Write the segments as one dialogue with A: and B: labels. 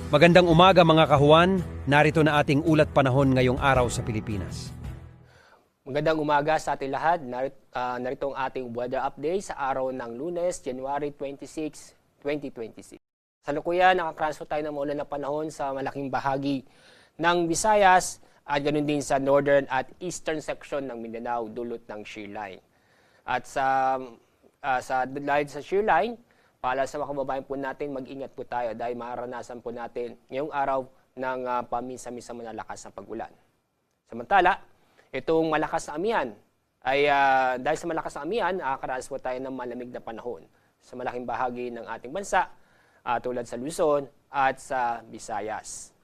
A: Magandang umaga mga kahuan, narito na ating ulat panahon ngayong araw sa Pilipinas.
B: Magandang umaga sa ating lahat. Narito ang ating weather update sa araw ng Lunes, January 26, 2026. Sa lukuyan, nakatransfer tayo ng maulan na panahon sa malaking bahagi ng Visayas at ganoon din sa northern at eastern section ng Mindanao dulot ng shear line. At dahil sa shear line, para sa mga kababayan po natin, mag-ingat po tayo dahil maranasan po natin ngayong araw ng paminsan-minsan malalakas na pag-ulan. Samantala, itong malakas na amihan ay dahil sa malakas na amihan, nakakaranas po tayo ng malamig na panahon sa malaking bahagi ng ating bansa tulad sa Luzon at sa Visayas.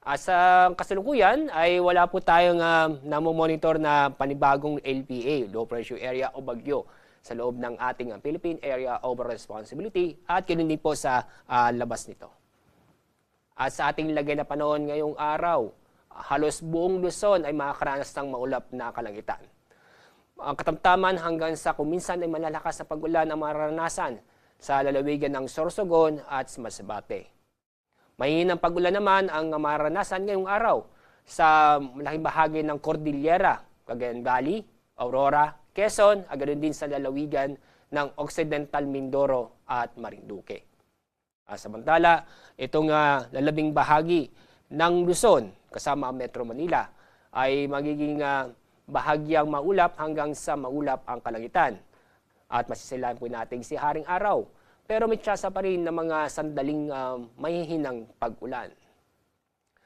B: At sa kasalukuyan ay wala po tayong namomonitor na panibagong LPA, low pressure area o bagyo sa loob ng ating Philippine Area of Responsibility at ganoon din po sa labas nito. At sa ating lagay na panahon ngayong araw, halos buong Luzon ay makakaranas ng maulap na kalangitan. Ang katamtaman hanggang sa kuminsan ay malalakas na pag-ulan ang mararanasan sa lalawigan ng Sorsogon at Masbate. Mahinang pag-ulan naman ang mararanasan ngayong araw sa malaking bahagi ng Cordillera, Cagayan Valley, Aurora, Quezon, at ganoon din sa lalawigan ng Occidental Mindoro at Marinduque. Samantala, itong lalabing bahagi ng Luzon kasama ang Metro Manila ay magiging bahagyang maulap hanggang sa maulap ang kalangitan. At masisilayan po natin si Haring Araw, pero may tsansa pa rin ng mga sandaling mahihinang pag-ulan.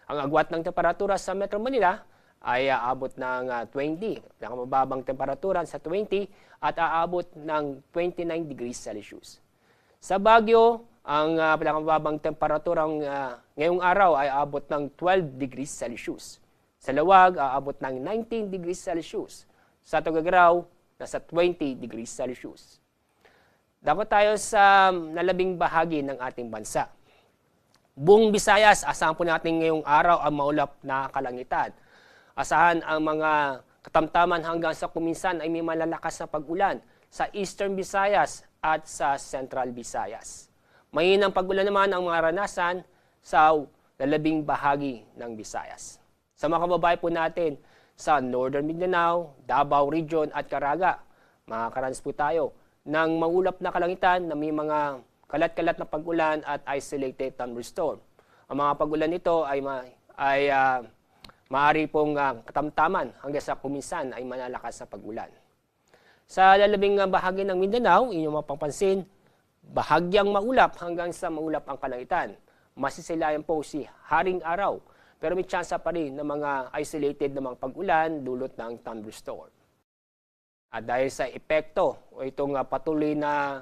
B: Ang agwat ng temperatura sa Metro Manila ay aabot ng 20, pinakamababang temperatura sa 20 at aabot ng 29 degrees Celsius. Sa Baguio, ang pinakamababang temperatura ngayong araw ay aabot ng 12 degrees Celsius. Sa Lawag, aabot ng 19 degrees Celsius. Sa Tuguegarao, nasa 20 degrees Celsius. Dapat tayo sa nalabing bahagi ng ating bansa. Buong Visayas, asahan po natin ngayong araw ang maulap na kalangitan. Asahan ang mga katamtaman hanggang sa kuminsan ay may malalakas na pag-ulan sa Eastern Visayas at sa Central Visayas. Mahinang pag-ulan naman ang maranasan sa lalabing bahagi ng Visayas. Sa mga kababayan po natin sa Northern Mindanao, Davao Region at Caraga, makakaranas po tayo ng maulap na kalangitan na may mga kalat-kalat na pag-ulan at isolated thunderstorm. Ang mga pag-ulan nito ay maaari pong katamtaman hanggang sa kuminsan ay malalakas na pag-ulan. Sa lalabing bahagi ng Mindanao, inyong mapapansin, bahagyang maulap hanggang sa maulap ang kalangitan. Masisilayan po si Haring Araw, pero may tsansa pa rin ng mga isolated na mga pag-ulan dulot ng thunderstorm. At dahil sa epekto o itong patuloy na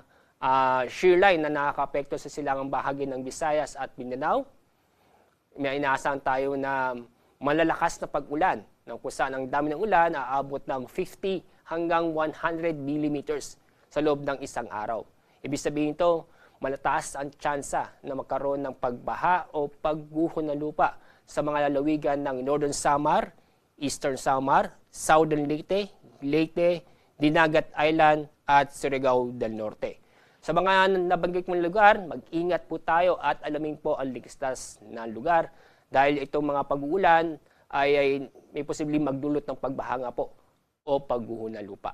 B: shear line na nakaka-apekto sa silangang bahagi ng Visayas at Mindanao, may inaasahan tayo na malalakas na pag-ulan kung saan ang dami ng ulan aabot ng 50 hanggang 100 millimeters sa loob ng isang araw. Ibig sabihin ito, malataas ang tsansa na magkaroon ng pagbaha o pagguho ng lupa sa mga lalawigan ng Northern Samar, Eastern Samar, Southern Leyte, Dinagat Island at Surigao del Norte. Sa mga nabanggit mong lugar, mag-ingat po tayo at alamin po ang ligtas na lugar dahil itong mga pag-uulan ay may posibleng magdulot ng pagbaha nga po o pagguho ng lupa.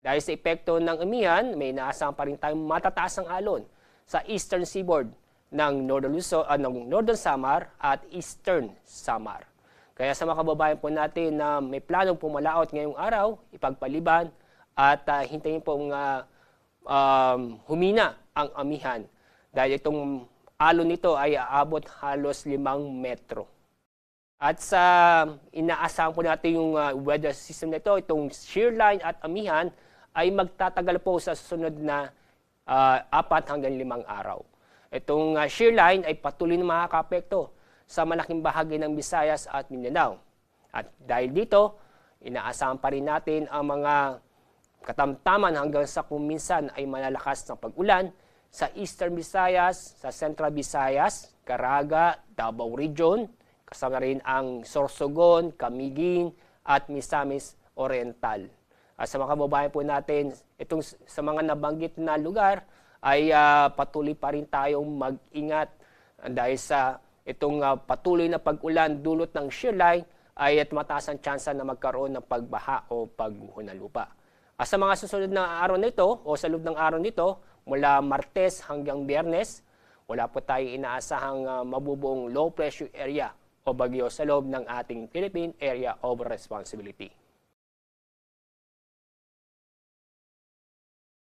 B: Dahil sa epekto ng amihan, may inaasahan pa rin tayong matataas ang alon sa eastern seaboard ng Northern Samar at Eastern Samar. Kaya sa mga kababayan po natin na may planong pumalaot ngayong araw, ipagpaliban at hintayin pong humina ang amihan dahil itong alon nito ay aabot halos 5 metro. At sa inaasahan po natin yung weather system nito, itong shear line at amihan ay magtatagal po sa susunod na 4 hanggang 5 araw. Itong shear line ay patuloy na makakaapekto sa malaking bahagi ng Visayas at Mindanao. At dahil dito, inaasahan pa rin natin ang mga katamtaman hanggang sa kuminsan ay malalakas na pag-ulan sa Eastern Visayas, sa Central Visayas, Caraga, Davao Region, kasama rin ang Sorsogon, Camiguin at Misamis Oriental. Sa mga kababayan po natin, sa mga nabanggit na lugar ay patuloy pa rin tayong mag-ingat Dahil sa itong patuloy na pag-ulan dulot ng shear line ay mataas ang tsansa na magkaroon ng pagbaha o pagguho ng lupa. Sa mga susunod na araw nito o sa loob ng araw nito, mula Martes hanggang Biyernes, wala po tayong inaasahang mabubuong low pressure area o bagyo sa loob ng ating Philippine Area of Responsibility.